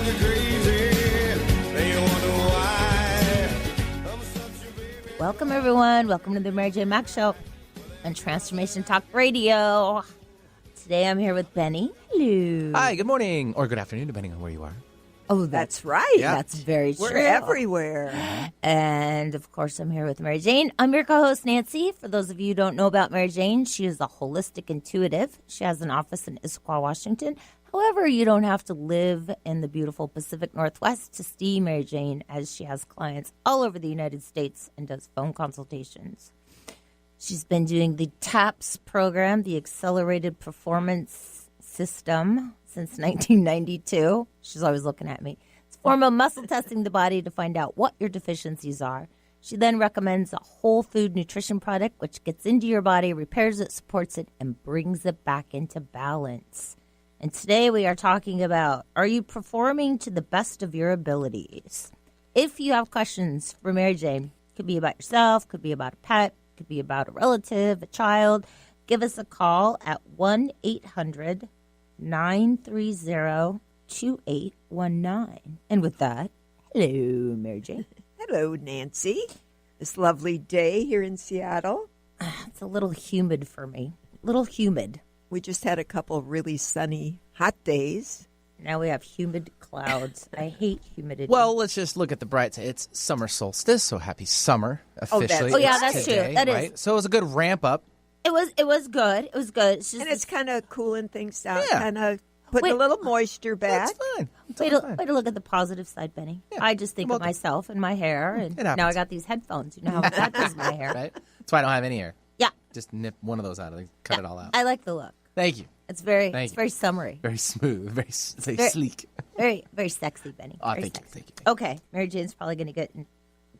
you crazy. Then you wonder why. I'm such a baby. Welcome, everyone. Welcome to the Mary J. Mack Show on Transformation Talk Radio. Today I'm here with Benny. Hello. Hi, good morning, or good afternoon, depending on where you are. Oh, That's right. Yeah. That's very true. We're everywhere. And, of course, I'm here with Mary Jane. I'm your co-host, Nancy. For those of you who don't know about Mary Jane, she is a holistic intuitive. She has an office in Issaquah, Washington. However, you don't have to live in the beautiful Pacific Northwest to see Mary Jane, as she has clients all over the United States and does phone consultations. She's been doing the TAPS program, the Accelerated Performance System, since 1992. She's always looking at me. It's a form of muscle testing the body to find out what your deficiencies are. She then recommends a whole food nutrition product, which gets into your body, repairs it, supports it, and brings it back into balance. And today we are talking about, are you performing to the best of your abilities? If you have questions for Mary Jane, could be about yourself, could be about a pet, could be about a relative, a child, give us a call at 1-800-930-2819. And with that, hello, Mary Jane. Hello, Nancy. This lovely day here in Seattle. It's a little humid for me. Little humid. We just had a couple really sunny, hot days. Now we have humid clouds. I hate humidity. Well, let's just look at the bright side. It's summer solstice, so happy summer officially. that's It's true. today, That is. right? So it was a good ramp up. It was good. It was good. It's just And it's kind of cooling things down, Yeah. kind of putting Wait. a little moisture back. That's fine. It's way all to, fine. way to look at the positive side, Benny. Yeah, I just think you're of welcome. myself and my hair, and It now I happens. got these headphones. You know how that does my hair. Right? That's why I don't have any hair. Yeah, Just nip one of those out. Cut it all out. I like the look. Thank you. It's very, Thank it's you. very summery, Very smooth. Very Very- sleek. very, very sexy, Benny. Oh, Very thank you. sexy. Thank you. Okay, Mary Jane's probably going to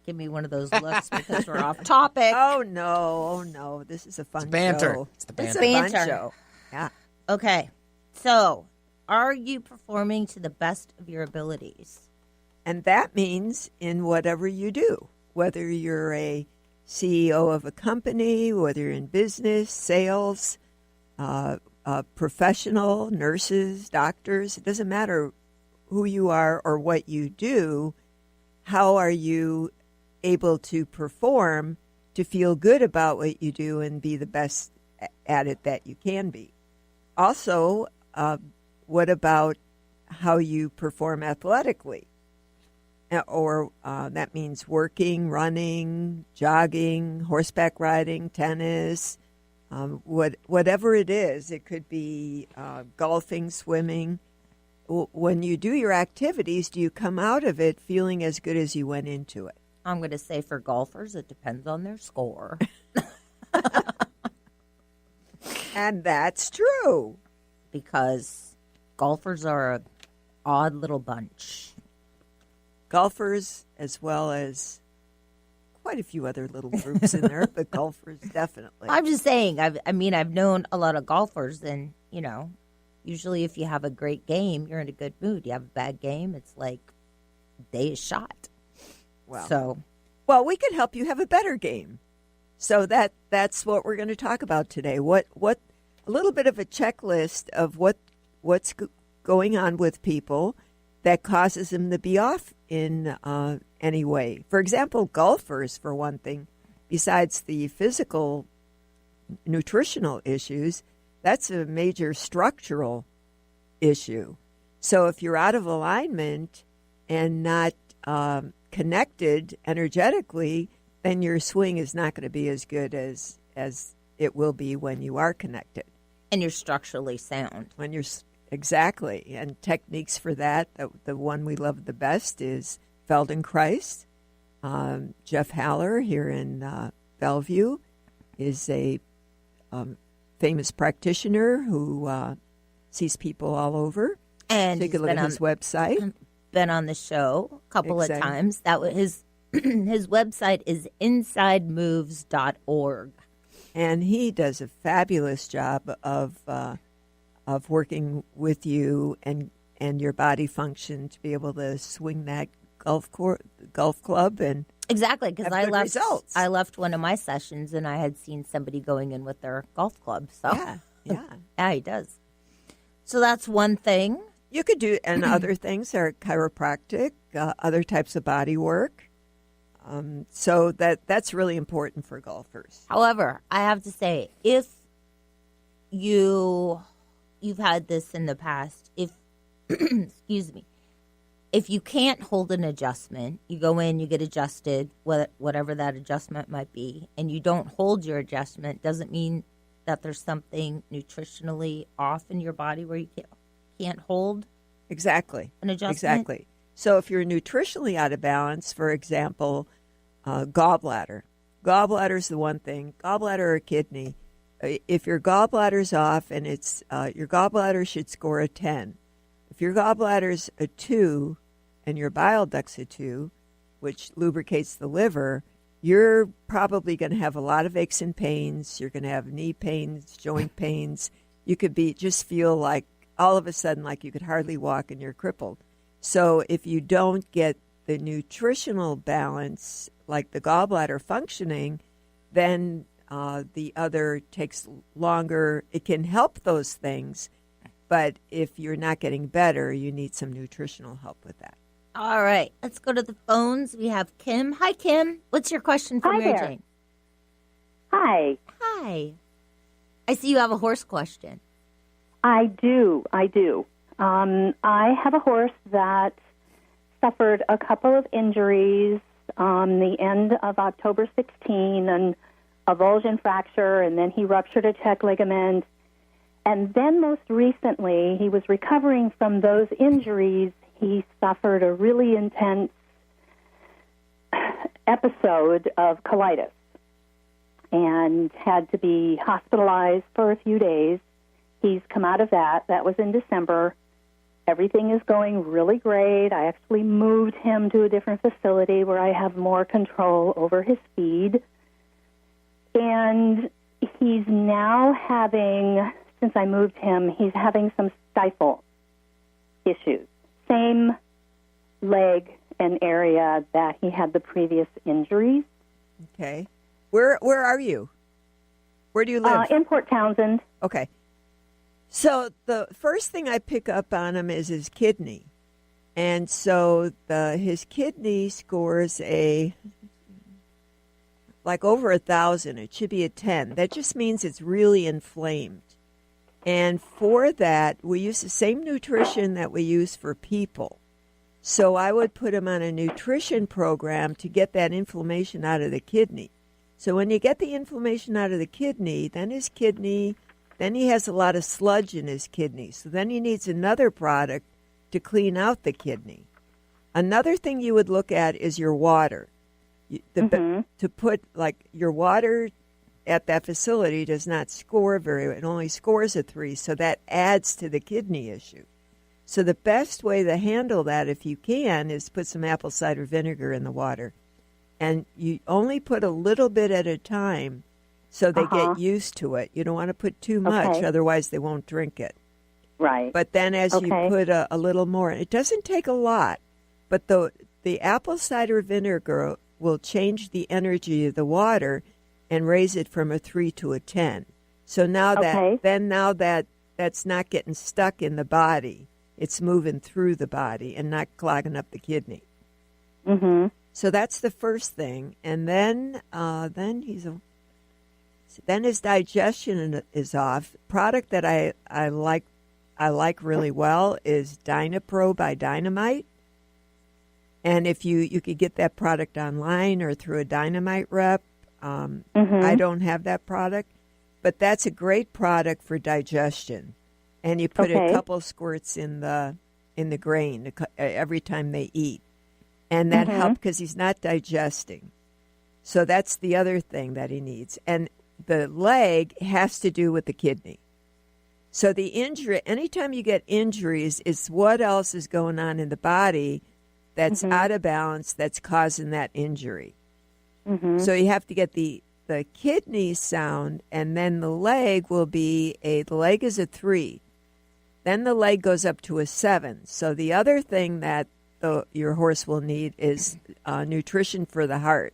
give me one of those looks because we're off topic. Oh, no. This is a fun banter. show. It's the It's banter. a fun Banter. show. Yeah. Okay, so are you performing to the best of your abilities? And that means in whatever you do, whether you're a CEO of a company, whether you're in business, sales, professional, nurses, doctors, it doesn't matter who you are or what you do, how are you able to perform to feel good about what you do and be the best at it that you can be. Also, what about how you perform athletically? Or that means working, running, jogging, horseback riding, tennis, whatever it is. It could be golfing, swimming. When you do your activities, do you come out of it feeling as good as you went into it? I'm going to say for golfers, it depends on their score. And that's true. Because golfers are an odd little bunch. Golfers, as well as quite a few other little groups in there, but golfers definitely. I'm just saying, I've known a lot of golfers, and, usually if you have a great game, you're in a good mood. You have a bad game, it's like day is shot. Well, we could help you have a better game. So that's what we're going to talk about today. What a little bit of a checklist of what's going on with people that causes them to be off in any way. For example, golfers, for one thing, besides the physical nutritional issues, that's a major structural issue. So if you're out of alignment and not connected energetically, then your swing is not going to be as good as it will be when you are connected. And you're structurally sound. When you're exactly, and techniques for that, the one we love the best is Feldenkrais. Jeff Haller here in Bellevue is a famous practitioner who sees people all over. And Take a he's look at his website. been on the show a couple Exactly. of times. That was his website is insidemoves.org. And he does a fabulous job of working with you and your body function to be able to swing that golf club and Exactly, because have good results. I left one of my sessions and I had seen somebody going in with their golf club. So yeah. yeah, he does. So that's one thing You could do, and other things are chiropractic, other types of body work. So that's really important for golfers. However, I have to say, if you've had this in the past, if excuse me, if you can't hold an adjustment, you go in, you get adjusted, whatever that adjustment might be, and you don't hold your adjustment, doesn't mean that there's something nutritionally off in your body where you can't hold Exactly. an adjustment. Exactly. So if you're nutritionally out of balance, for example, gallbladder. Gallbladder's the one thing. Gallbladder or kidney. If your gallbladder's off and it's your gallbladder should score a 10. If your gallbladder's a 2 and your bile duct's a 2, which lubricates the liver, you're probably going to have a lot of aches and pains. You're going to have knee pains, joint pains. You could just feel like all of a sudden like you could hardly walk and you're crippled. So if you don't get the nutritional balance, like the gallbladder functioning, then the other takes longer. It can help those things, but if you're not getting better, you need some nutritional help with that. All right, let's go to the phones. We have Kim. Hi, Kim. What's your question for Hi Mary there. Jane? Hi. Hi. I see you have a horse question. I do. I have a horse that suffered a couple of injuries on the end of October 16, and a avulsion fracture, and then he ruptured a check ligament. And then most recently, he was recovering from those injuries. He suffered a really intense episode of colitis and had to be hospitalized for a few days. He's come out of that. That was in December. Everything is going really great. I actually moved him to a different facility where I have more control over his feed. And he's now having, since I moved him, he's having some stifle issues. Same leg and area that he had the previous injuries. Okay. Where are you? Where do you live? In Port Townsend. Okay. So the first thing I pick up on him is his kidney. And so his kidney scores like over 1,000. It should be a 10. That just means it's really inflamed. And for that, we use the same nutrition that we use for people. So I would put him on a nutrition program to get that inflammation out of the kidney. So when you get the inflammation out of the kidney, then he has a lot of sludge in his kidney. So then he needs another product to clean out the kidney. Another thing you would look at is your water. To put, like, your water at that facility does not score very well. It only scores a 3, so that adds to the kidney issue. So the best way to handle that, if you can, is put some apple cider vinegar in the water. And you only put a little bit at a time so they get used to it. You don't want to put too much, otherwise they won't drink it. Right. But then as you put a little more, it doesn't take a lot, but the apple cider vinegar will change the energy of the water and raise it from a 3 to a 10. So now that's not getting stuck in the body. It's moving through the body and not clogging up the kidney. Mm-hmm. So that's the first thing. And then his digestion is off. Product that I like really well is Dynapro by Dynamite. And if you could get that product online or through a Dynamite rep, I don't have that product, but that's a great product for digestion. And you put a couple squirts in the grain every time they eat, and that helps because he's not digesting. So that's the other thing that he needs. And the leg has to do with the kidney. So the injury, anytime you get injuries, it's what else is going on in the body that's out of balance that's causing that injury. So you have to get the kidney sound, and then the leg will be the leg is a 3. Then the leg goes up to a 7. So the other thing that your horse will need is nutrition for the heart.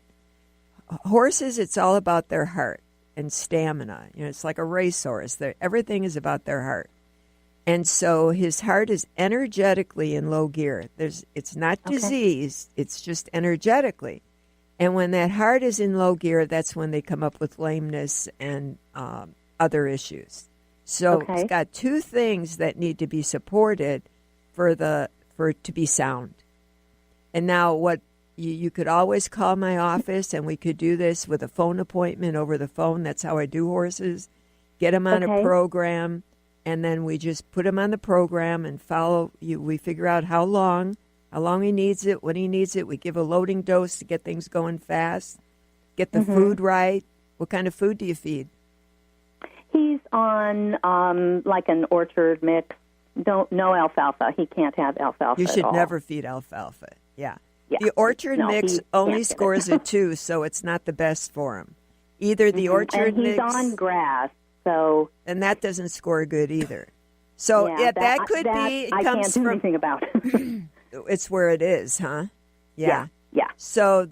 Horses, it's all about their heart and stamina. It's like a racehorse. Everything is about their heart. And so his heart is energetically in low gear. It's not disease, it's just energetically. And when that heart is in low gear, that's when they come up with lameness and other issues. So it's got two things that need to be supported for it to be sound. And now what you could always call my office, and we could do this with a phone appointment over the phone. That's how I do horses. Get them on a program. And then we just put him on the program and follow you. We figure out how long he needs it, when he needs it. We give a loading dose to get things going fast. Get the food right. What kind of food do you feed? He's on like an orchard mix. No alfalfa. He can't have alfalfa. You should at all. never feed alfalfa. Yeah. Yeah. The orchard mix he only can't get scores a 2, so it's not the best for him. Either the orchard and he's mix, on grass, so and that doesn't score good either. So that could be. It I comes can't do from. anything about. It's where it is, huh? Yeah. So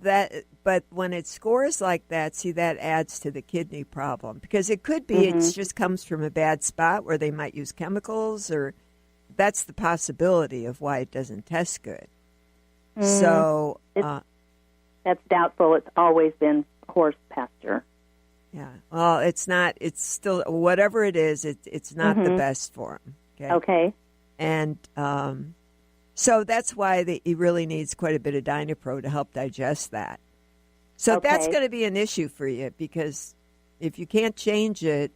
but when it scores like that, see, that adds to the kidney problem, because it could be it just comes from a bad spot where they might use chemicals, or that's the possibility of why it doesn't test good. So That's doubtful. It's always been horse pasture. yeah, well, it's not. It's still whatever it is. It's not the best for him. Okay. And so that's why he really needs quite a bit of Dynapro to help digest that. So that's going to be an issue for you, because if you can't change it,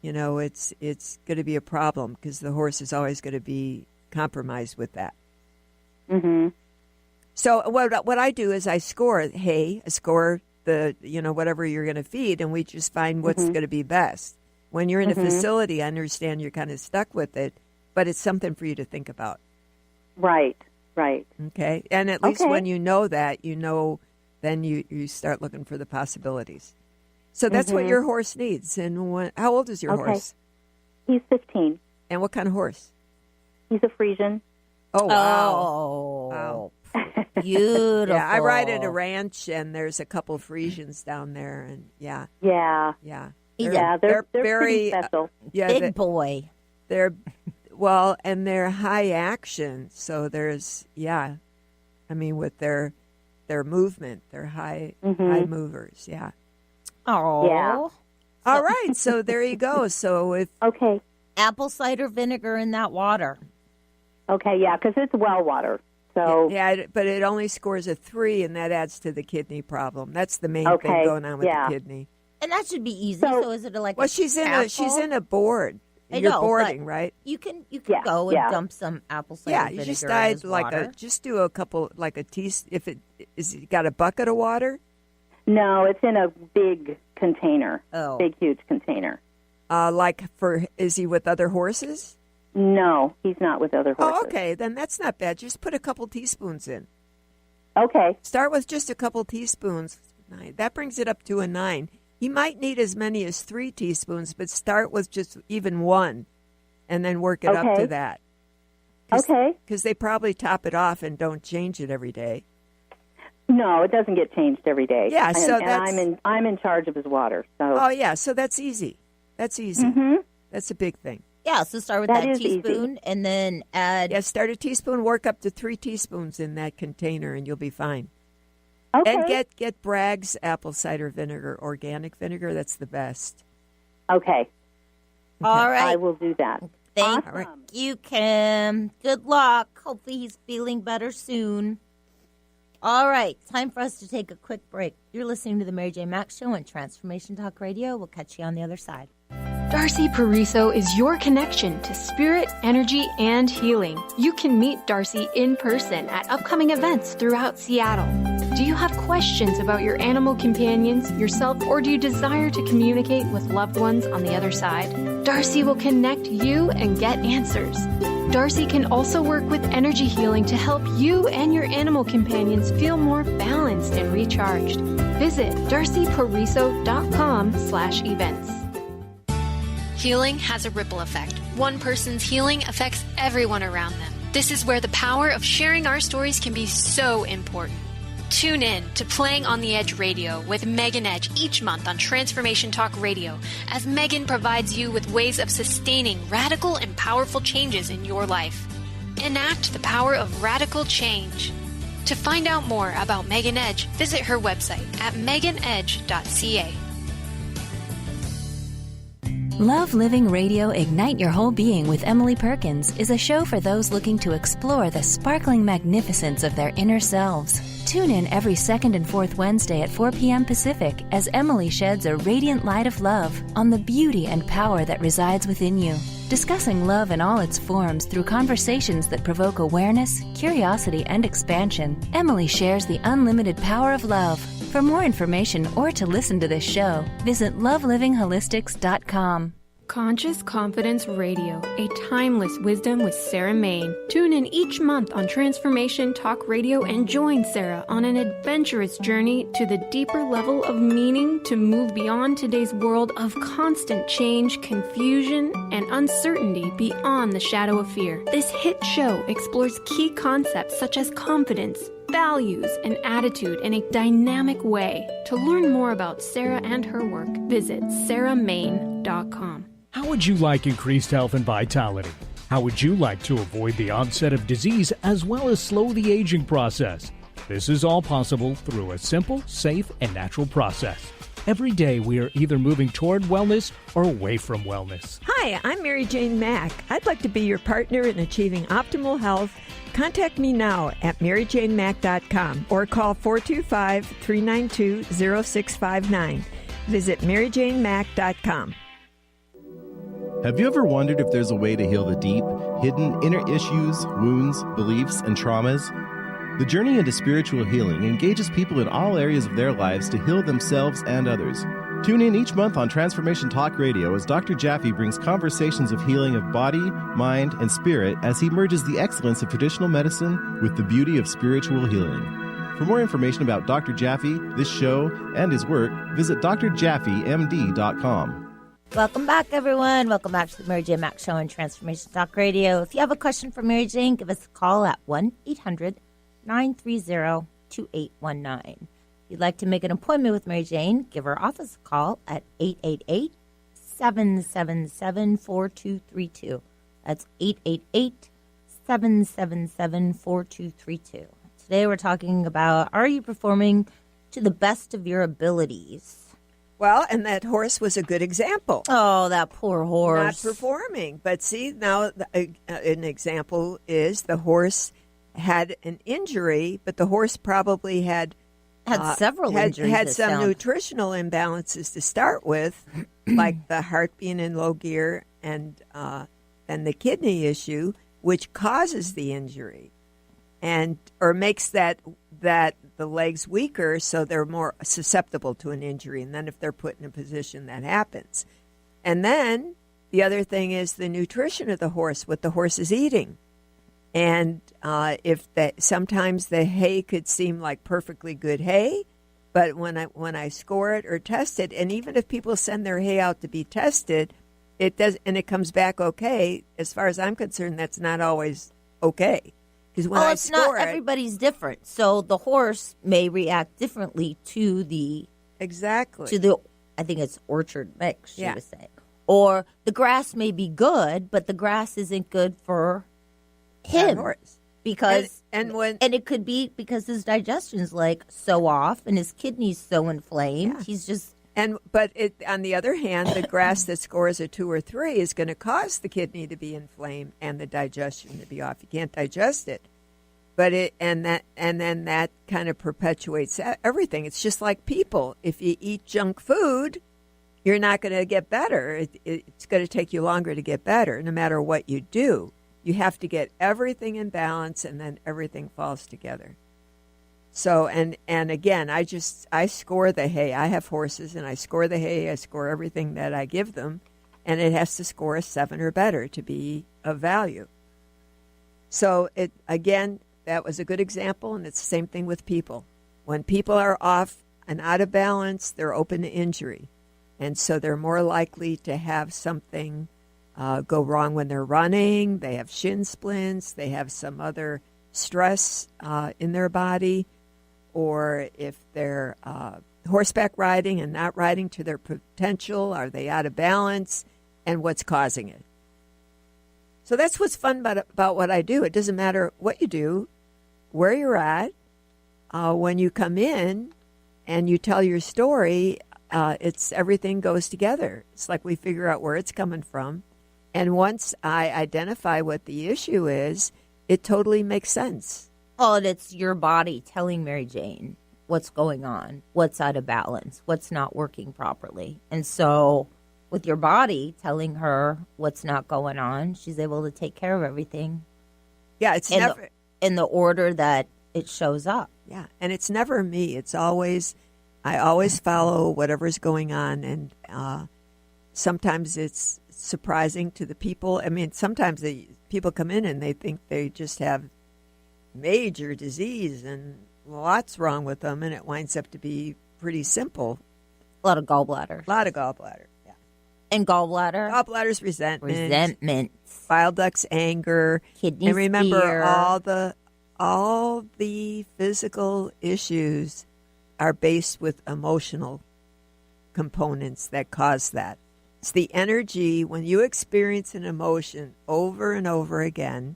it's going to be a problem, because the horse is always going to be compromised with that. Mm-hmm. So what I do is I score hay, I score the whatever you're going to feed, and we just find what's going to be best. When you're in a facility, I understand you're kind of stuck with it, but it's something for you to think about. Right. Okay, and at least when you know that, then you start looking for the possibilities. So that's what your horse needs. And how old is your horse? He's 15. And what kind of horse? He's a Friesian. Oh, wow. Oh, Wow. beautiful. Yeah, I ride at a ranch, and there's a couple of Friesians down there, and Yeah. they're They're very pretty special. Big boy. They're and they're high action. So there's with their movement, they're high movers. Yeah. Oh, Yeah. All right, so there you go. So if Okay. apple cider vinegar in that water. Okay, yeah, because it's well water. So but it only scores a 3, and that adds to the kidney problem. That's the main thing going on with the kidney. And that should be easy. So is it like Well, she's in a board. I You're know, boarding, but right? You can Yeah, go and yeah. dump some apple cider Yeah, vinegar you just in add his water. just do a couple, like a teaspoon. If it got a bucket of water, no, it's in a big container. Oh. Big, huge container. is he with other horses? No, he's not with other horses. Oh, okay, then that's not bad. Just put a couple teaspoons in. Okay. Start with just a couple teaspoons. That brings it up to a 9. He might need as many as 3 teaspoons, but start with just even 1, and then work it up to that. Okay. Because they probably top it off and don't change it every day. No, it doesn't get changed every day. Yeah, so and I'm in charge of his water. So Oh, yeah, so that's easy. That's easy. That's a big thing. Yeah, so start with That that is teaspoon easy. and then add. Yeah, start a teaspoon, work up to 3 teaspoons in that container, and you'll be fine. okay. And get Bragg's apple cider vinegar, organic vinegar. That's the best. Okay. All right. I will do that. Thank Awesome. you, Kim. Good luck. Hopefully he's feeling better soon. All right, time for us to take a quick break. You're listening to the Mary J. Max Show on Transformation Talk Radio. We'll catch you on the other side. Darcy Pariso is your connection to spirit, energy, and healing. You can meet Darcy in person at upcoming events throughout Seattle. Do you have questions about your animal companions, yourself, or do you desire to communicate with loved ones on the other side? Darcy will connect you and get answers. Darcy can also work with energy healing to help you and your animal companions feel more balanced and recharged. Visit darcypariso.com/events. Healing has a ripple effect. One person's healing affects everyone around them. This is where the power of sharing our stories can be so important. Tune in to Playing on the Edge Radio with Megan Edge each month on Transformation Talk Radio, as Megan provides you with ways of sustaining radical and powerful changes in your life. Enact the power of radical change. To find out more about Megan Edge, visit her website at meganedge.ca. Love Living Radio Ignite Your Whole Being with Emily Perkins is a show for those looking to explore the sparkling magnificence of their inner selves. Tune in every second and fourth Wednesday at 4 p.m. Pacific as Emily sheds a radiant light of love on the beauty and power that resides within you. Discussing love in all its forms through conversations that provoke awareness, curiosity, and expansion, Emily shares the unlimited power of love. For more information or to listen to this show, visit lovelivingholistics.com. Conscious Confidence Radio, a timeless wisdom with Sarah Main. Tune in each month on Transformation Talk Radio and join Sarah on an adventurous journey to the deeper level of meaning to move beyond today's world of constant change, confusion, and uncertainty beyond the shadow of fear. This hit show explores key concepts such as confidence, values, and attitude in a dynamic way. To learn more about Sarah and her work, visit sarahmain.com. How would you like increased health and vitality? How would you like to avoid the onset of disease as well as slow the aging process? This is all possible through a simple, safe, and natural process. Every day we are either moving toward wellness or away from wellness. Hi, I'm Mary Jane Mack. I'd like to be your partner in achieving optimal health. Contact me now at maryjanemack.com or call 425-392-0659. Visit maryjanemack.com. Have you ever wondered if there's a way to heal the deep, hidden inner issues, wounds, beliefs, and traumas? The journey into spiritual healing engages people in all areas of their lives to heal themselves and others. Tune in each month on Transformation Talk Radio as Dr. Jaffe brings conversations of healing of body, mind, and spirit as he merges the excellence of traditional medicine with the beauty of spiritual healing. For more information about Dr. Jaffe, this show, and his work, visit drjaffemd.com. Welcome back, everyone. Welcome back to the Mary Jane Mack Show on Transformation Talk Radio. If you have a question for Mary Jane, give us a call at 1-800-930-2819. If you'd like to make an appointment with Mary Jane, give her office a call at 888-777-4232. That's 888-777-4232. Today we're talking about, are you performing to the best of your abilities? Well, and that horse was a good example. Oh, that poor horse. Not performing. But see, now an example is the horse had an injury, but the horse probably had several injuries. Had some nutritional imbalances to start with, like the heart being in low gear and the kidney issue, which causes the injury, or makes that the legs weaker, so they're more susceptible to an injury. And then if they're put in a position, that happens. And then the other thing is the nutrition of the horse, what the horse is eating. And sometimes the hay could seem like perfectly good hay, but when I score it or test it, and even if people send their hay out to be tested, it does, and it comes back okay. As far as I'm concerned, that's not always okay. Because when I score everybody's different. So the horse may react differently to the I think it's orchard mix, she was saying. Or the grass may be good, but the grass isn't good for him. Because and it could be because his digestion's like so off and his kidneys so inflamed. Yeah. He's just on the other hand, the grass that scores a 2 or 3 is going to cause the kidney to be inflamed and the digestion to be off. You can't digest it, but then that kind of perpetuates everything. It's just like people. If you eat junk food, you're not going to get better. It's going to take you longer to get better, no matter what you do. You have to get everything in balance, and then everything falls together. So, and again, I score the hay. I have horses, and I score the hay. I score everything that I give them, and it has to score a 7 or better to be of value. So, that was a good example, and it's the same thing with people. When people are off and out of balance, they're open to injury, and so they're more likely to have something go wrong when they're running. They have shin splints. They have some other stress in their body. or if they're horseback riding and not riding to their potential. Are they out of balance? And what's causing it? So that's what's fun about what I do. It doesn't matter what you do, where you're at. When you come in and you tell your story, it's everything goes together. It's like we figure out where it's coming from. And once I identify what the issue is, it totally makes sense. Oh, and it's your body telling Mary Jane what's going on, what's out of balance, what's not working properly. And so with your body telling her what's not going on, she's able to take care of everything. Yeah, it's never in the order that it shows up. Yeah, and it's never me. It's always, I always follow whatever's going on, and sometimes it's surprising to the people. I mean, sometimes people come in and they think they just have major disease and lots wrong with them, and it winds up to be pretty simple. A lot of gallbladder. A lot of gallbladder, yeah. And gallbladder? Gallbladder's resentment. Resentment. Bile ducts anger. Kidney and remember, fear. all the physical issues are based with emotional components that cause that. It's the energy when you experience an emotion over and over again,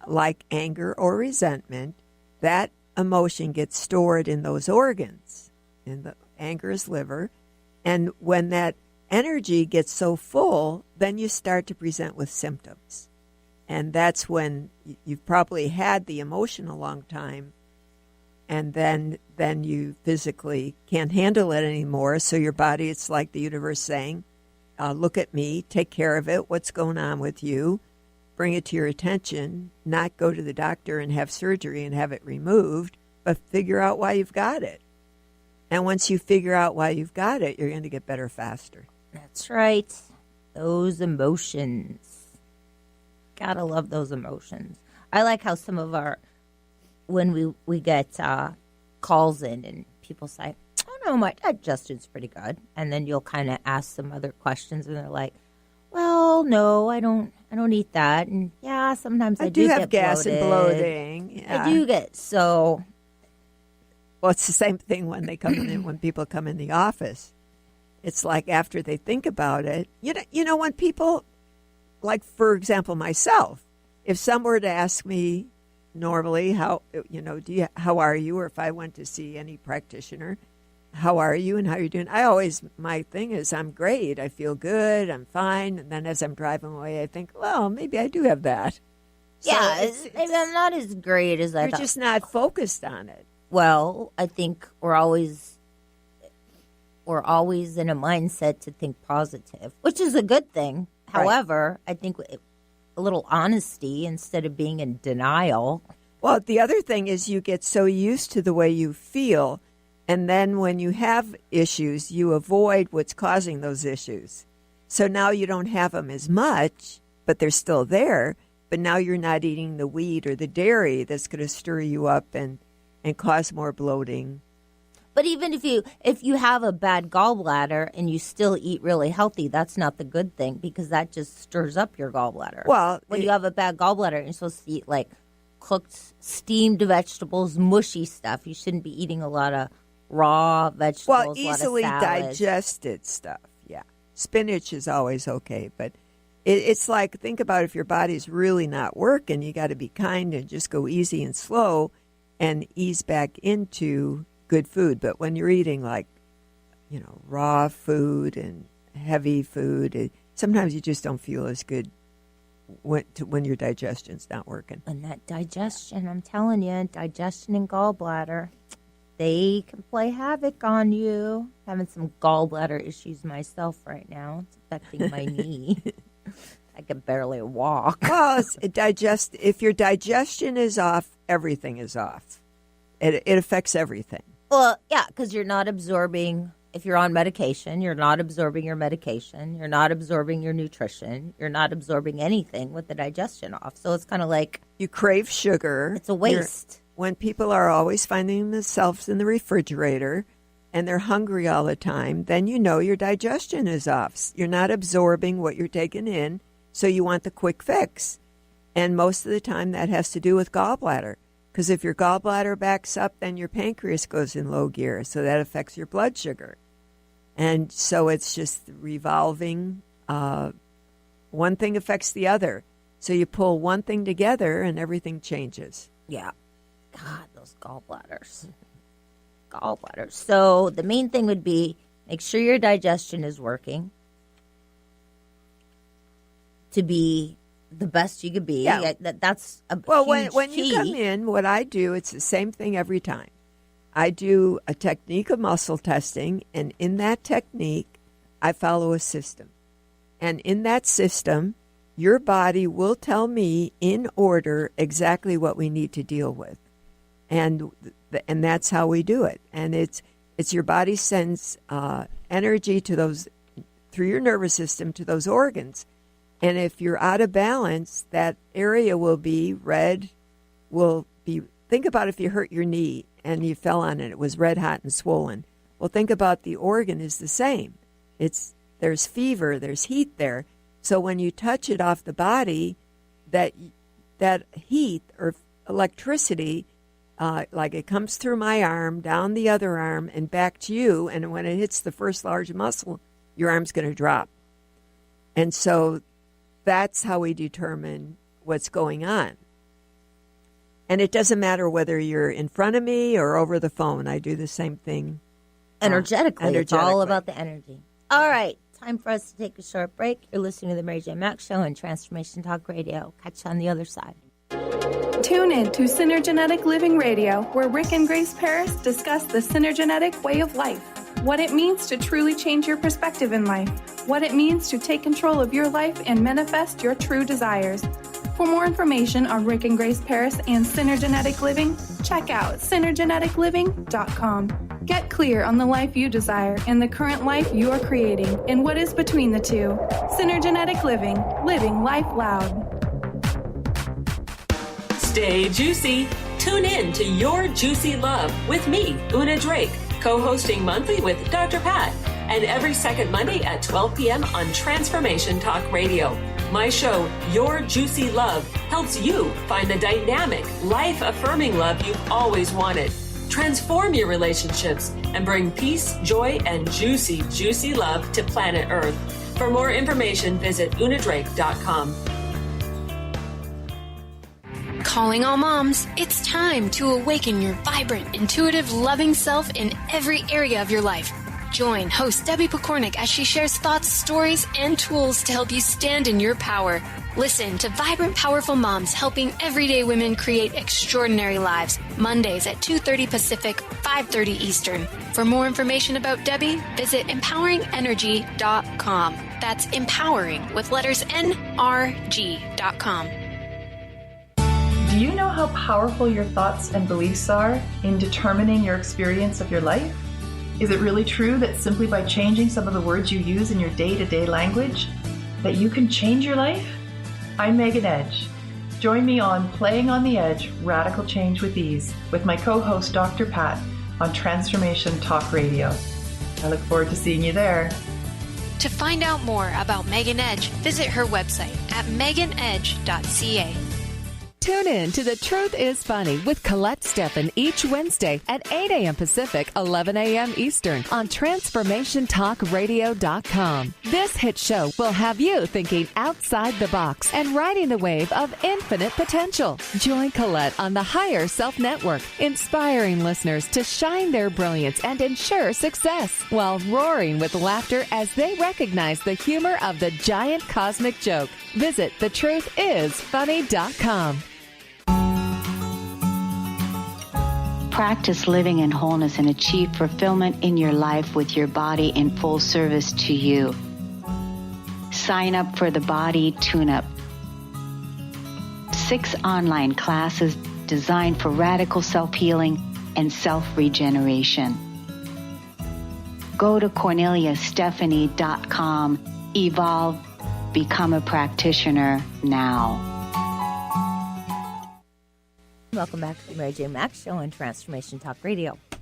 like anger or resentment, that emotion gets stored in those organs. In the anger is liver. And when that energy gets so full, then you start to present with symptoms. And that's when you've probably had the emotion a long time, and then you physically can't handle it anymore. So your body, it's like the universe saying, look at me, take care of it, what's going on with you, bring it to your attention, not go to the doctor and have surgery and have it removed, but figure out why you've got it. And once you figure out why you've got it, you're going to get better faster. That's right. Those emotions. Gotta love those emotions. I like how some of when we get calls in and people say, oh no, my digestion's pretty good. And then you'll kind of ask some other questions and they're like, well, no, I don't eat that. And yeah, sometimes I do have get gas bloated. and bloating. Yeah. I do get so. Well, it's the same thing when they come in, when people come in the office. It's like after they think about it, you know, when people, like, for example, myself, if someone were to ask me normally, how are you? Or if I went to see any practitioner, how are you and how you're doing? My thing is, I'm great. I feel good. I'm fine. And then as I'm driving away, I think, well, maybe I do have that. Yeah, maybe I'm not as great as I thought. You're just not focused on it. Well, I think we're always in a mindset to think positive, which is a good thing. Right. However, I think a little honesty instead of being in denial. Well, the other thing is you get so used to the way you feel, and then when you have issues, you avoid what's causing those issues. So now you don't have them as much, but they're still there, but now you're not eating the wheat or the dairy that's going to stir you up and cause more bloating. But even if you have a bad gallbladder and you still eat really healthy, that's not the good thing because that just stirs up your gallbladder. Well, when you have a bad gallbladder, you're supposed to eat like cooked, steamed vegetables, mushy stuff. You shouldn't be eating a lot of raw vegetables. Well, easily digested stuff. Yeah, spinach is always okay, but it's like, think about if your body's really not working, you got to be kind and just go easy and slow and ease back into good food. But when you're eating like, raw food and heavy food, sometimes you just don't feel as good when your digestion's not working. And that digestion, I'm telling you, digestion and gallbladder, they can play havoc on you. Having some gallbladder issues myself right now. It's affecting my knee. I can barely walk. Well, if your digestion is off, everything is off. It affects everything. Well, yeah, because you're not absorbing, if you're on medication, you're not absorbing your medication. You're not absorbing your nutrition. You're not absorbing anything with the digestion off. So it's kind of like you crave sugar. It's a waste. When people are always finding themselves in the refrigerator and they're hungry all the time, then you know your digestion is off. You're not absorbing what you're taking in, so you want the quick fix. And most of the time that has to do with gallbladder. Because if your gallbladder backs up, then your pancreas goes in low gear. So that affects your blood sugar. And so it's just revolving. One thing affects the other. So you pull one thing together and everything changes. Yeah. God, those gallbladders. Gallbladders. So the main thing would be make sure your digestion is working to be the best you could be. Yeah. That's a Well, huge when key. you come in, what I do, it's the same thing every time. I do a technique of muscle testing, and in that technique, I follow a system. And in that system, your body will tell me in order exactly what we need to deal with. And that's how we do it. And it's your body sends energy to those, through your nervous system, to those organs. And if you're out of balance, that area will be red, think about if you hurt your knee and you fell on it, it was red hot and swollen. Well, think about the organ is the same. There's fever, there's heat there. So when you touch it off the body, that heat or electricity, like it comes through my arm, down the other arm, and back to you, and when it hits the first large muscle, your arm's going to drop. And so that's how we determine what's going on. And it doesn't matter whether you're in front of me or over the phone. I do the same thing. Energetically. It's all about the energy. All right. Time for us to take a short break. You're listening to the Mary J. Mack Show on Transformation Talk Radio. Catch you on the other side. Tune in to Synergenetic Living Radio, where Rick and Grace Paris discuss the synergenetic way of life, what it means to truly change your perspective in life, what it means to take control of your life and manifest your true desires. For more information on Rick and Grace Paris and Synergenetic Living, check out synergeneticliving.com. Get clear on the life you desire and the current life you are creating and what is between the two. Synergenetic Living, living life loud. Stay juicy. Tune in to Your Juicy Love with me, Una Drake, co-hosting monthly with Dr. Pat, and every second Monday at 12 p.m. on Transformation Talk Radio. My show, Your Juicy Love, helps you find the dynamic, life-affirming love you've always wanted. Transform your relationships and bring peace, joy, and juicy, juicy love to planet Earth. For more information, visit unadrake.com. Calling all moms, it's time to awaken your vibrant, intuitive, loving self in every area of your life. Join host Debbie Pokornik as she shares thoughts, stories, and tools to help you stand in your power. Listen to Vibrant, Powerful Moms helping everyday women create extraordinary lives. Mondays at 2:30 Pacific, 5:30 Eastern. For more information about Debbie, visit empoweringenergy.com. That's empowering with letters NRG.com. Do you know how powerful your thoughts and beliefs are in determining your experience of your life? Is it really true that simply by changing some of the words you use in your day-to-day language, that you can change your life? I'm Megan Edge. Join me on Playing on the Edge, Radical Change with Ease, with my co-host Dr. Pat on Transformation Talk Radio. I look forward to seeing you there. To find out more about Megan Edge, visit her website at meganedge.ca. Tune in to The Truth is Funny with Colette Steffen each Wednesday at 8 a.m. Pacific, 11 a.m. Eastern on TransformationTalkRadio.com. This hit show will have you thinking outside the box and riding the wave of infinite potential. Join Colette on the Higher Self Network, inspiring listeners to shine their brilliance and ensure success while roaring with laughter as they recognize the humor of the giant cosmic joke. Visit thetruthisfunny.com. Practice living in wholeness and achieve fulfillment in your life with your body in full service to you. Sign up for the Body Tune-Up. 6 online classes designed for radical self-healing and self-regeneration. Go to CorneliaStephanie.com. Evolve. Become a practitioner now. Welcome back to the Mary J. Mack Show on Transformation Talk Radio. If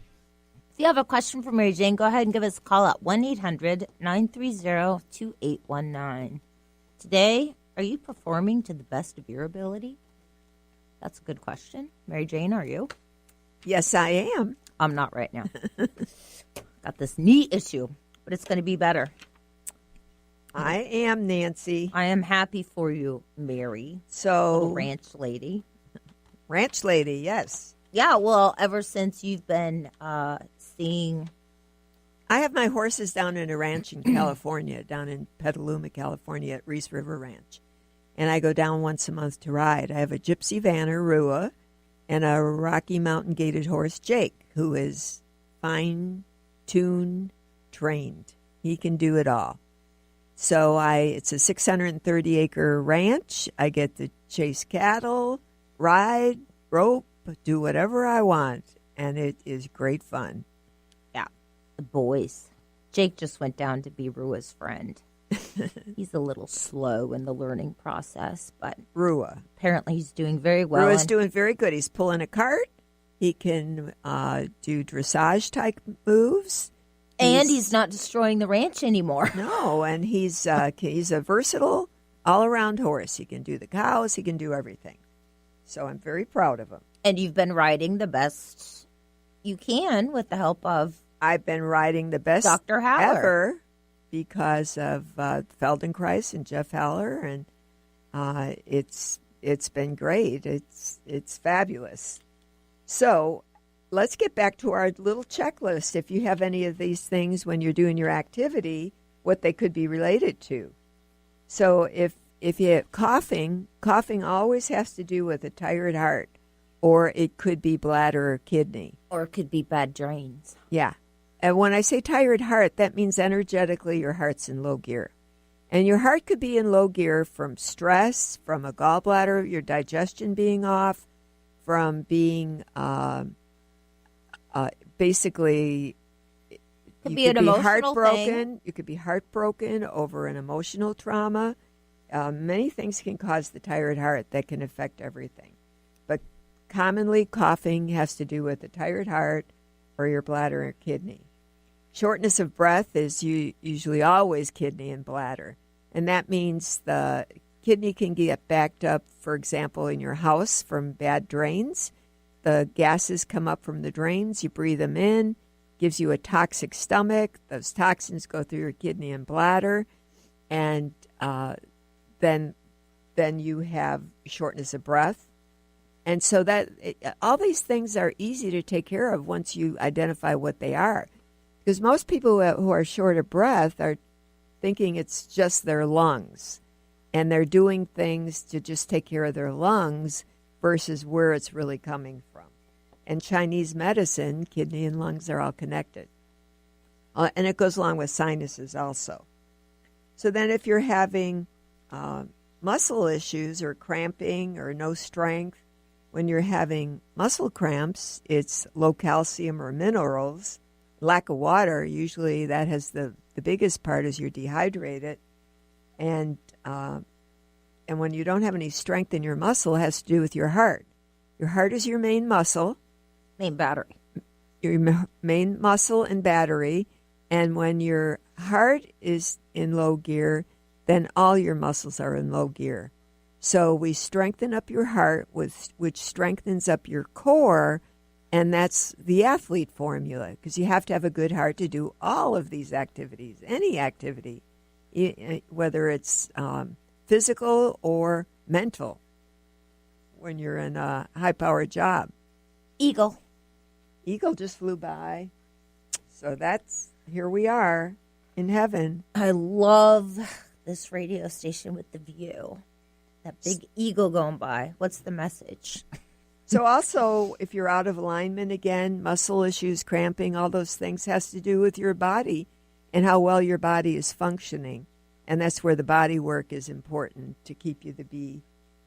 you have a question for Mary Jane, go ahead and give us a call at 1-800-930-2819. Today, are you performing to the best of your ability? That's a good question. Mary Jane, are you? Yes, I am. I'm not right now. Got this knee issue, but it's going to be better. I am, Nancy. I am happy for you, Mary. So, little ranch lady. Ranch lady, yes. Yeah, well, ever since you've been seeing... I have my horses down in a ranch in California, down in Petaluma, California at Reese River Ranch. And I go down once a month to ride. I have a gypsy vanner, Rua, and a Rocky Mountain gaited horse, Jake, who is fine-tuned, trained. He can do it all. So it's a 630-acre ranch. I get to chase cattle, ride, rope, do whatever I want, and it is great fun. Yeah, the boys. Jake just went down to be Rua's friend. He's a little slow in the learning process, but Rua. Apparently he's doing very well. Rua's doing very good. He's pulling a cart. He can do dressage-type moves. And he's not destroying the ranch anymore. No, and he's a versatile, all-around horse. He can do the cows. He can do everything. So I'm very proud of him. And you've been riding the best you can with the help of... I've been riding the best Dr. Haller. ever because of Feldenkrais and Jeff Haller, and it's been great. It's fabulous. So let's get back to our little checklist. If you have any of these things when you're doing your activity, what they could be related to. So if you have coughing always has to do with a tired heart, or it could be bladder or kidney. Or it could be bad drains. Yeah. And when I say tired heart, that means energetically your heart's in low gear. And your heart could be in low gear from stress, from a gallbladder, your digestion being off, from being basically could be an emotional heartbroken. thing. You could be heartbroken over an emotional trauma. Many things can cause the tired heart that can affect everything. But commonly, coughing has to do with a tired heart or your bladder or kidney. Shortness of breath is usually always kidney and bladder. And that means the kidney can get backed up, for example, in your house from bad drains. The gases come up from the drains. You breathe them in. Gives you a toxic stomach. Those toxins go through your kidney and bladder. And then you have shortness of breath. And so all these things are easy to take care of once you identify what they are. Because most people who are short of breath are thinking it's just their lungs. And they're doing things to just take care of their lungs versus where it's really coming from. And Chinese medicine, kidney and lungs are all connected. And it goes along with sinuses also. So then if you're having muscle issues or cramping or no strength, when you're having muscle cramps, it's low calcium or minerals, lack of water. Usually that has the biggest part is you're dehydrated. And when you don't have any strength in your muscle, it has to do with your heart. Your heart is your main muscle. Main battery. Your main muscle and battery. And when your heart is in low gear, then all your muscles are in low gear. So we strengthen up your heart, which strengthens up your core, and that's the athlete formula, because you have to have a good heart to do all of these activities, any activity, whether it's physical or mental, when you're in a high-powered job. Eagle just flew by. So here we are in heaven. I love this radio station with the view. That big eagle going by. What's the message? So also, if you're out of alignment again, muscle issues, cramping, all those things has to do with your body and how well your body is functioning. And that's where the body work is important to keep you to be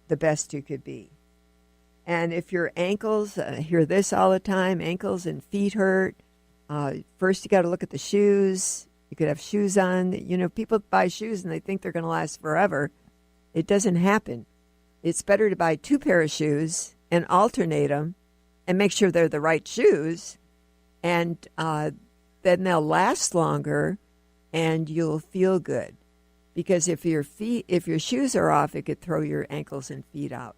the best you could be. And if your ankles, I hear this all the time, ankles and feet hurt, first you got to look at the shoes. You could have shoes on. People buy shoes and they think they're going to last forever. It doesn't happen. It's better to buy 2 pair of shoes and alternate them and make sure they're the right shoes. And then they'll last longer and you'll feel good. Because if your shoes are off, it could throw your ankles and feet out.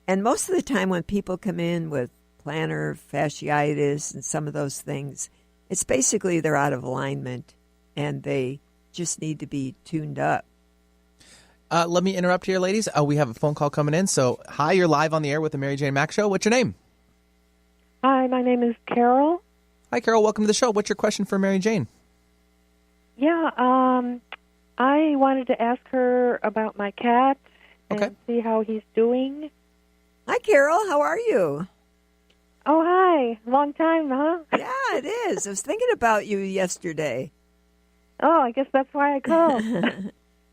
And most of the time when people come in with plantar fasciitis and some of those things, it's basically they're out of alignment and they just need to be tuned up. Let me interrupt here, ladies. We have a phone call coming in. So, hi, you're live on the air with the Mary Jane Mack Show. What's your name? Hi, my name is Carol. Hi, Carol. Welcome to the show. What's your question for Mary Jane? Yeah, I wanted to ask her about my cat and see how he's doing. Hi, Carol. How are you? Oh, hi. Long time, huh? Yeah, it is. I was thinking about you yesterday. Oh, I guess that's why I called.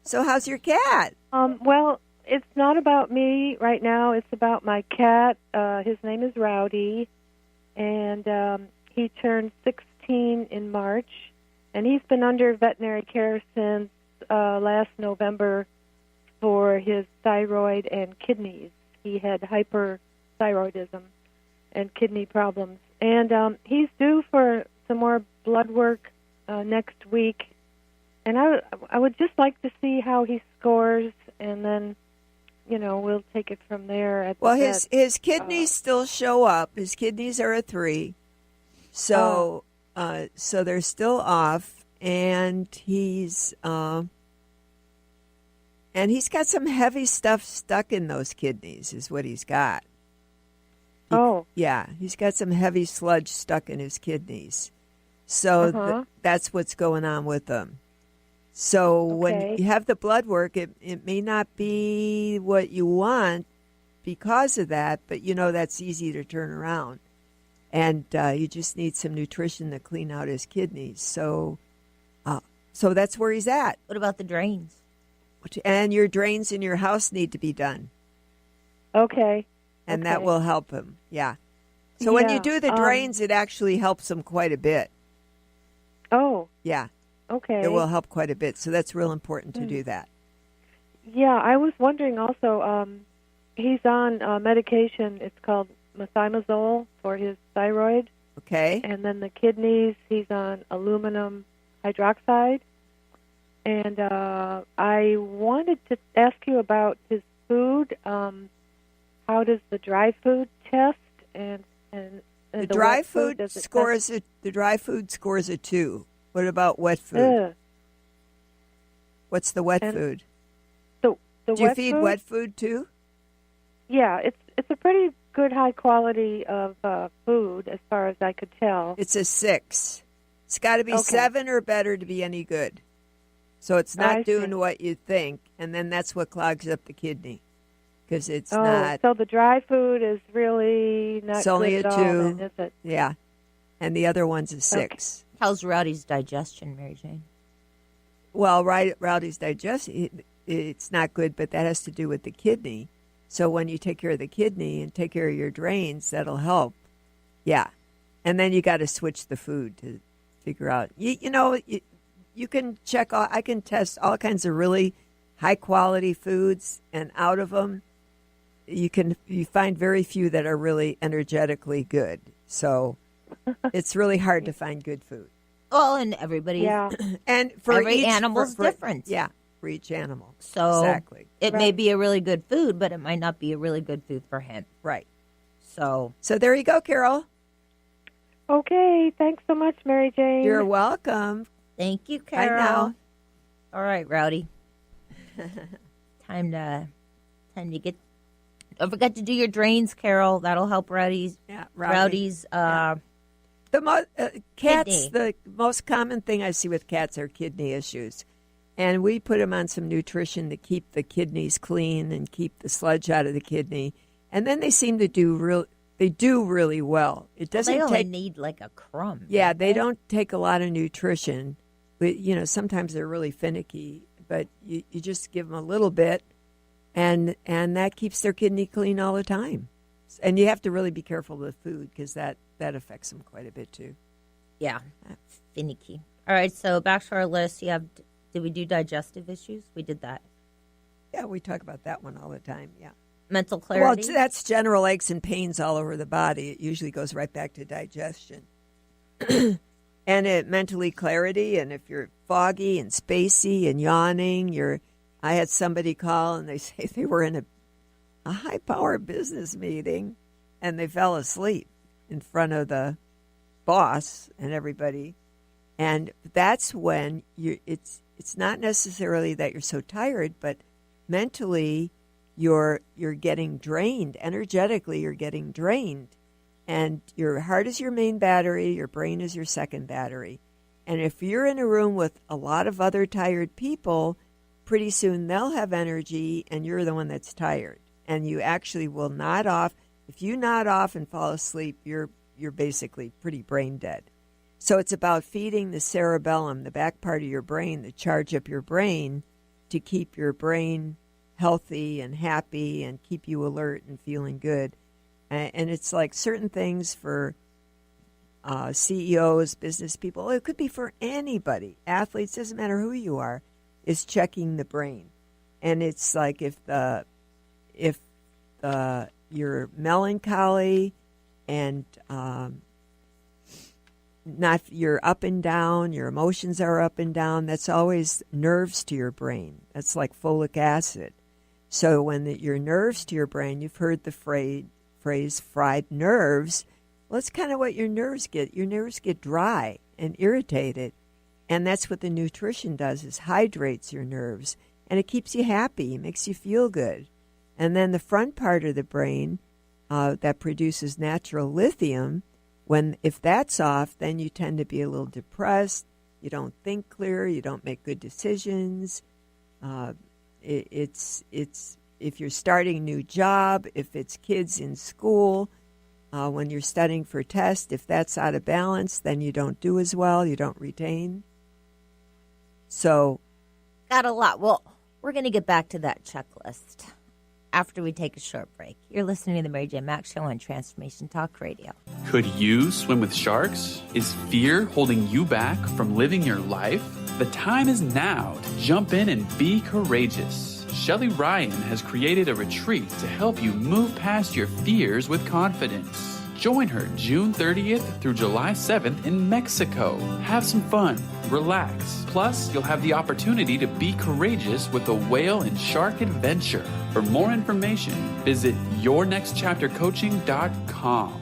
So how's your cat? Well, it's not about me right now. It's about my cat. His name is Rowdy, and he turned 16 in March, and he's been under veterinary care since last November for his thyroid and kidneys. He had hyperthyroidism and kidney problems. And he's due for some more blood work next week. And I would just like to see how he scores, and then, we'll take it from there. Well, his kidneys still show up. His kidneys are a 3. So so they're still off, and he's got some heavy stuff stuck in those kidneys is what he's got. Yeah, he's got some heavy sludge stuck in his kidneys. So that's what's going on with them. So when you have the blood work, it may not be what you want because of that, but that's easy to turn around. And you just need some nutrition to clean out his kidneys. So that's where he's at. What about the drains? And your drains in your house need to be done. Okay. And that will help him. Yeah. So when you do the drains, it actually helps him quite a bit. Oh. Yeah. Okay. It will help quite a bit. So that's real important to do that. Yeah, I was wondering also, he's on medication. It's called methimazole for his thyroid. Okay. And then the kidneys, he's on aluminum hydroxide. And I wanted to ask you about his food. How does the dry food test? And the dry food scores the dry food scores a 2. What about wet food? What's the wet food? Do you feed wet food too? Yeah, it's a pretty good high quality of food as far as I could tell. It's a 6. It's got to be 7 or better to be any good. So it's not doing what you think, and then that's what clogs up the kidney because it's not. So the dry food is really not it's only good a at 2. all, then, is it? Yeah, and the other one's a 6. How's Rowdy's digestion, Mary Jane? Well, Rowdy's digestion, it's not good, but that has to do with the kidney. So when you take care of the kidney and take care of your drains, that'll help. Yeah, and then you got to switch the food to figure out. You can check. I can test all kinds of really high quality foods, and out of them, you find very few that are really energetically good. So it's really hard to find good food. Well, and everybody, and for every animal's different. Yeah, for each animal. So exactly, it may be a really good food, but it might not be a really good food for him. Right. So there you go, Carol. Okay, thanks so much, Mary Jane. You're welcome. Thank you, Carol. I know. All right, Rowdy. Time to get. Don't forget to do your drains, Carol. That'll help Rowdy's. Yeah, Rowdy's. The cats. Kidney. The most common thing I see with cats are kidney issues, and we put them on some nutrition to keep the kidneys clean and keep the sludge out of the kidney, and then they seem to do They do really well. It doesn't. They only need like a crumb. Yeah, they don't take a lot of nutrition. But, sometimes they're really finicky, but you just give them a little bit, and that keeps their kidney clean all the time. And you have to really be careful with food because that affects them quite a bit too. Yeah, finicky. All right, so back to our list. Did we do digestive issues? We did that. Yeah, we talk about that one all the time. Yeah. Mental clarity. Well, that's general aches and pains all over the body. It usually goes right back to digestion. And mentally clarity, and if you're foggy and spacey and yawning, I had somebody call and they say they were in a high-power business meeting and they fell asleep in front of the boss and everybody. And that's when it's not necessarily that you're so tired, but mentally you're getting drained. Energetically, you're getting drained. And your heart is your main battery, your brain is your second battery. And if you're in a room with a lot of other tired people, pretty soon they'll have energy and you're the one that's tired. And you actually will nod off. If you nod off and fall asleep, you're basically pretty brain dead. So it's about feeding the cerebellum, the back part of your brain, to charge up your brain to keep your brain healthy and happy and keep you alert and feeling good. And it's like certain things for CEOs, business people, it could be for anybody, athletes, doesn't matter who you are, is checking the brain. And it's like if you're melancholy and you're up and down, your emotions are up and down, that's always nerves to your brain. That's like folic acid. So when your nerves to your brain, you've heard the phrase fried nerves. Well, that's kind of what your nerves get. Your nerves get dry and irritated. And that's what the nutrition does, is hydrates your nerves. And it keeps you happy, makes you feel good. And then the front part of the brain that produces natural lithium, if that's off, then you tend to be a little depressed. You don't think clear. You don't make good decisions. If you're starting a new job, if it's kids in school, when you're studying for a test, if that's out of balance, then you don't do as well. You don't retain. So, got a lot. Well, we're going to get back to that checklist after we take a short break. You're listening to the Mary Jane Mack Show on Transformation Talk Radio. Could you swim with sharks? Is fear holding you back from living your life? The time is now to jump in and be courageous. Shelly Ryan has created a retreat to help you move past your fears with confidence. Join her June 30th through July 7th in Mexico. Have some fun, relax. Plus, you'll have the opportunity to be courageous with a whale and shark adventure. For more information, visit yournextchaptercoaching.com.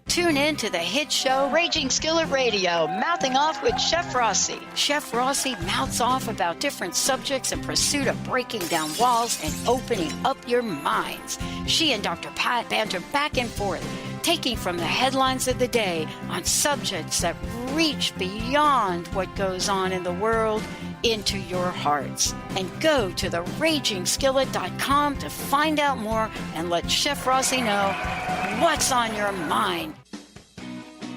Tune in to the hit show Raging Skillet Radio, Mouthing Off with Chef Rossi. Chef Rossi mouths off about different subjects in pursuit of breaking down walls and opening up your minds. She and Dr. Pat banter back and forth, taking from the headlines of the day on subjects that reach beyond what goes on in the world into your hearts. And go to theragingskillet.com to find out more and let Chef Rossi know what's on your mind.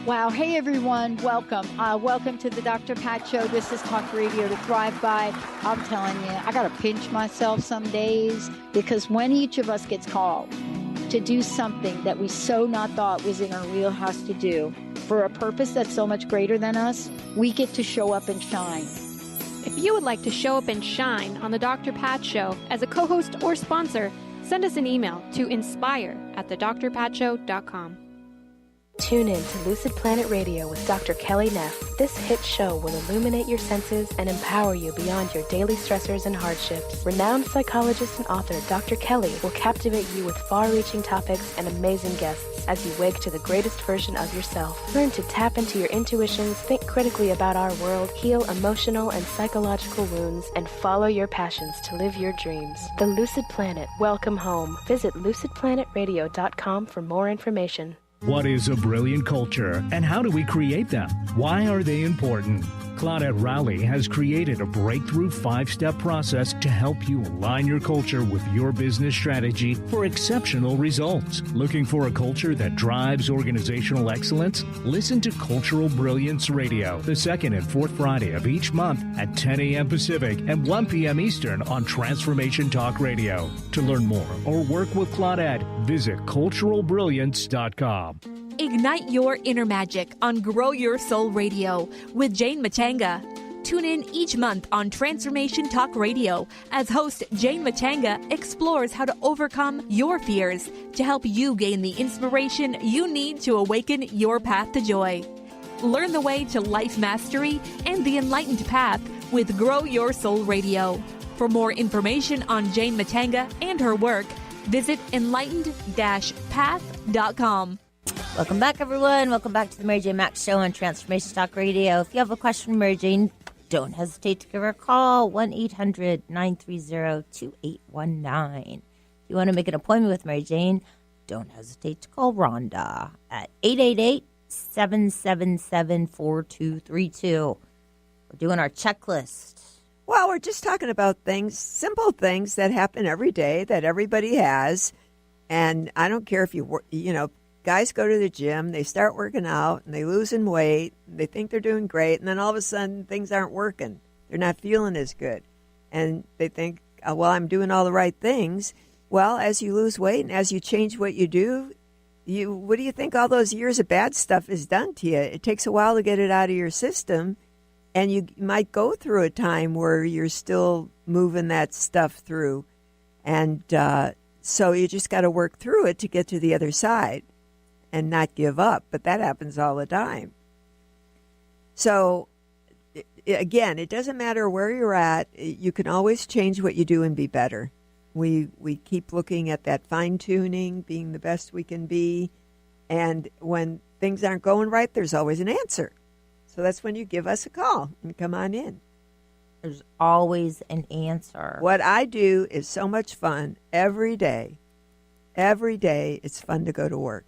Wow. Hey, everyone. Welcome. Welcome to the Dr. Pat Show. This is Talk Radio to Thrive By. I'm telling you, I got to pinch myself some days, because when each of us gets called to do something that we so not thought was in our wheelhouse to do for a purpose that's so much greater than us, we get to show up and shine. If you would like to show up and shine on the Dr. Pat Show as a co-host or sponsor, send us an email to inspire@thedrpatshow.com. Tune in to Lucid Planet Radio with Dr. Kelly Neff. This hit show will illuminate your senses and empower you beyond your daily stressors and hardships. Renowned psychologist and author Dr. Kelly will captivate you with far-reaching topics and amazing guests as you wake to the greatest version of yourself. Learn to tap into your intuitions, think critically about our world, heal emotional and psychological wounds, and follow your passions to live your dreams. The Lucid Planet. Welcome home. Visit lucidplanetradio.com for more information. What is a brilliant culture, and how do we create them? Why are they important? Claudette Rowley has created a breakthrough 5-step process to help you align your culture with your business strategy for exceptional results. Looking for a culture that drives organizational excellence? Listen to Cultural Brilliance Radio, the second and fourth Friday of each month at 10 a.m. Pacific and 1 p.m. Eastern on Transformation Talk Radio. To learn more or work with Claudette, visit culturalbrilliance.com. Ignite your inner magic on Grow Your Soul Radio with Jane Matanga. Tune in each month on Transformation Talk Radio as host Jane Matanga explores how to overcome your fears to help you gain the inspiration you need to awaken your path to joy. Learn the way to life mastery and the enlightened path with Grow Your Soul Radio. For more information on Jane Matanga and her work, Visit enlightened-path.com. Welcome back, everyone. Welcome back to the Mary Jane Max Show on Transformation Talk Radio. If you have a question for Mary Jane, don't hesitate to give her a call, 1-800-930-2819. If you want to make an appointment with Mary Jane, don't hesitate to call Rhonda at 888-777-4232. We're doing our checklist. Well, we're just talking about things, simple things that happen every day that everybody has. And I don't care if guys go to the gym, they start working out, and they losing weight. They think they're doing great, and then all of a sudden things aren't working. They're not feeling as good. And they think, well, I'm doing all the right things. Well, as you lose weight and as you change what you do, what do you think all those years of bad stuff has done to you? It takes a while to get it out of your system, and you might go through a time where you're still moving that stuff through. And so you just got to work through it to get to the other side and not give up. But that happens all the time. So, again, it doesn't matter where you're at. You can always change what you do and be better. We keep looking at that fine-tuning, being the best we can be. And when things aren't going right, there's always an answer. So that's when you give us a call and come on in. There's always an answer. What I do is so much fun every day. Every day it's fun to go to work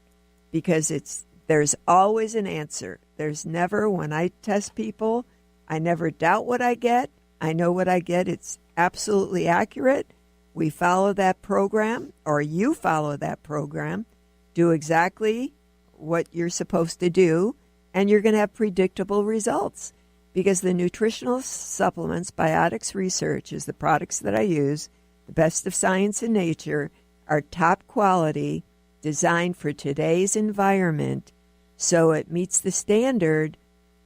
because there's always an answer. There's never, when I test people, I never doubt what I get. I know what I get. It's absolutely accurate. We follow that program, or you follow that program, do exactly what you're supposed to do, and you're going to have predictable results. Because the nutritional supplements, Biotics Research is the products that I use, the best of science and nature, are top quality, designed for today's environment, so it meets the standard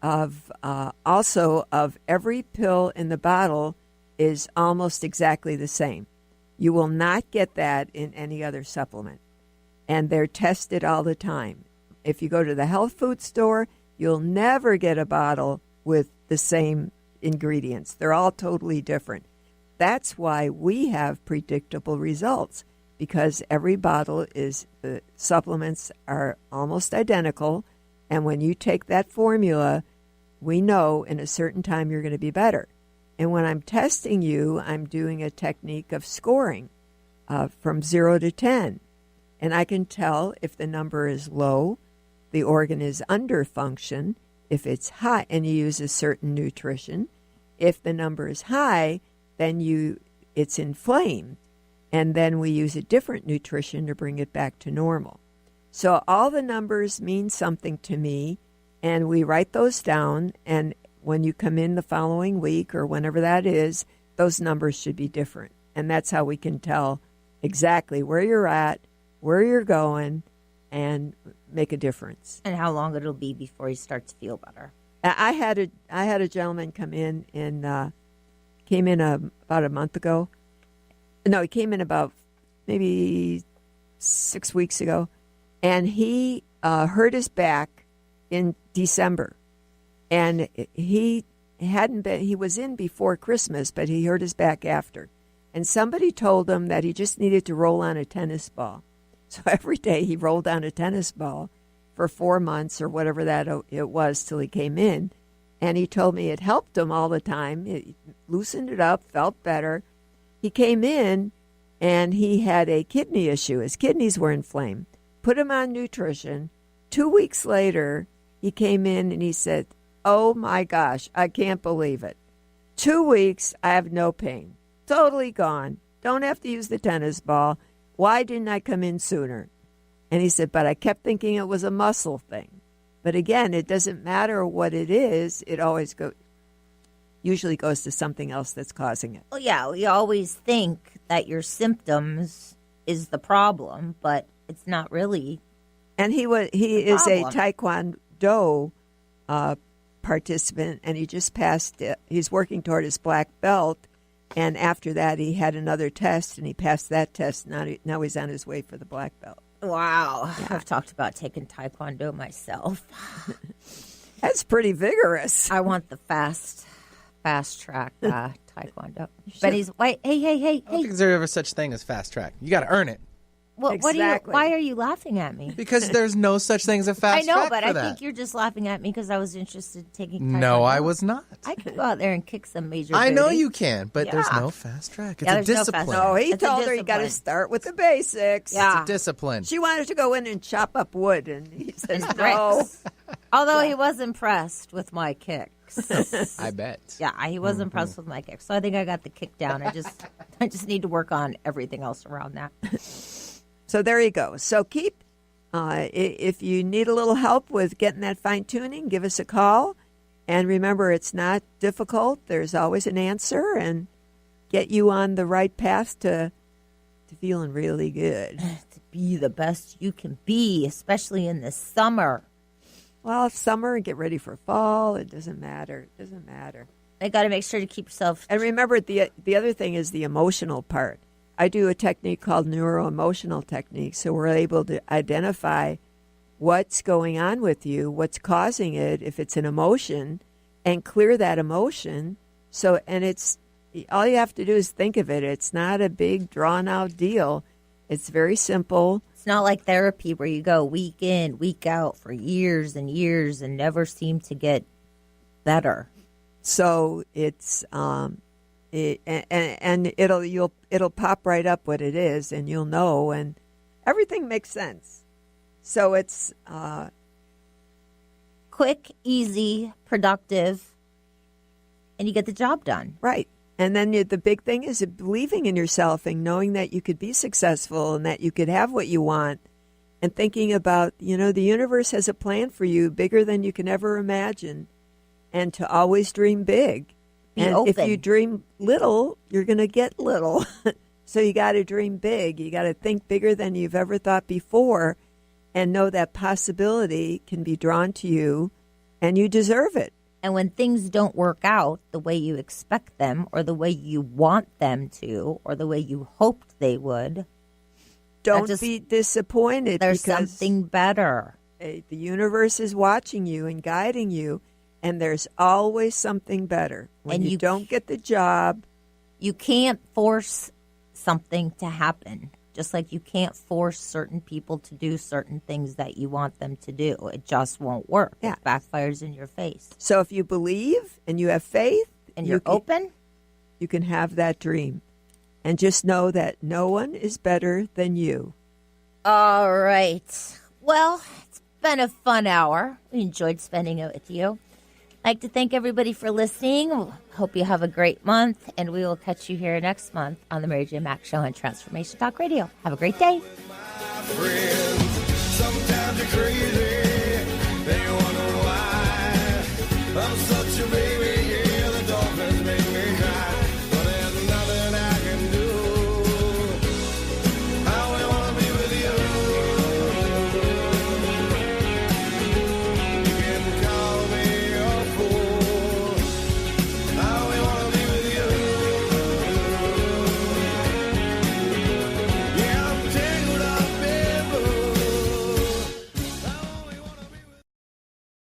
of also of every pill in the bottle is almost exactly the same. You will not get that in any other supplement. And they're tested all the time. If you go to the health food store, you'll never get a bottle with the same ingredients. They're all totally different. That's why we have predictable results, because every bottle the supplements are almost identical. And when you take that formula, we know in a certain time you're going to be better. And when I'm testing you, I'm doing a technique of scoring from 0 to 10. And I can tell if the number is low, the organ is under function. If it's high, and you use a certain nutrition, if the number is high, then it's inflamed. And then we use a different nutrition to bring it back to normal. So all the numbers mean something to me, and we write those down, and when you come in the following week or whenever that is, those numbers should be different. And that's how we can tell exactly where you're at, where you're going, and make a difference. And how long it'll be before you start to feel better. I had a gentleman come in and came in about a month ago. No, he came in about maybe 6 weeks ago, and he hurt his back in December. And he was in before Christmas, but he hurt his back after. And somebody told him that he just needed to roll on a tennis ball. So every day he rolled on a tennis ball for 4 months or whatever that it was till he came in. And he told me it helped him all the time. It loosened it up, felt better. He came in and he had a kidney issue. His kidneys were inflamed. Put him on nutrition. 2 weeks later, he came in and he said, "Oh my gosh, I can't believe it. 2 weeks, I have no pain. Totally gone. Don't have to use the tennis ball. Why didn't I come in sooner?" And he said, "But I kept thinking it was a muscle thing." But again, it doesn't matter what it is. It always usually goes to something else that's causing it. Well, yeah, we always think that your symptoms is the problem, but it's not really. And he is a Taekwondo participant, and he just passed it. He's working toward his black belt. And after that, he had another test, and he passed that test. Now he's on his way for the black belt. Wow. Yeah. I've talked about taking Taekwondo myself. That's pretty vigorous. I want the fast track Taekwondo. But he's, wait, hey. I don't think there's ever such thing as fast track. You got to earn it. What Exactly. why are you laughing at me? Because there's no such thing as a fast I know, track but for I that. think you're just laughing at me because I was interested in taking. No, Taekwondo. I was not. I could go out there and kick some major. I know booty. you can, but there's Yeah. no fast track. It's Yeah, a there's no fast discipline. track. No, he It's a told her you got to discipline. start with the basics. Yeah. It's a discipline. She wanted to go in and chop up wood, and he says no. Although he was impressed with my kicks. I bet. Yeah, he was impressed with my kicks. So I think I got the kick down. I just need to work on everything else around that. So there you go. So keep, if you need a little help with getting that fine tuning, give us a call. And remember, it's not difficult. There's always an answer, and get you on the right path to feeling really good. To be the best you can be, especially in the summer. Well, it's summer and get ready for fall. It doesn't matter. It doesn't matter. I got to make sure to keep yourself. And remember, the other thing is the emotional part. I do a technique called neuro-emotional technique, so we're able to identify what's going on with you, what's causing it, if it's an emotion, and clear that emotion. So, and it's all you have to do is think of it. It's not a big drawn-out deal. It's very simple. It's not like therapy where you go week in, week out for years and years and never seem to get better. So it's it'll pop right up what it is, and you'll know, and everything makes sense. So it's quick, easy, productive, and you get the job done. Right. And then the big thing is believing in yourself and knowing that you could be successful and that you could have what you want, and thinking about, the universe has a plan for you bigger than you can ever imagine, and to always dream big. Be and open. If you dream little, you're going to get little. So you got to dream big. You got to think bigger than you've ever thought before, and know that possibility can be drawn to you, and you deserve it. And when things don't work out the way you expect them, or the way you want them to, or the way you hoped they would, Don't be disappointed. There's because something better. The universe is watching you and guiding you, and there's always something better. When And you you don't get the job, You can't force something to happen, just like you can't force certain people to do certain things that you want them to do. It just won't work. Yeah. It backfires in your face. so if you believe and you have faith And you you're can- open, you can have that dream. And just know that no one is better than you. All right. Well, it's been a fun hour. We enjoyed spending it with you. I'd like to thank everybody for listening. Hope you have a great month, and we will catch you here next month on the Mary J. Mack Show on Transformation Talk Radio. Have a great day. Sometimes you're crazy.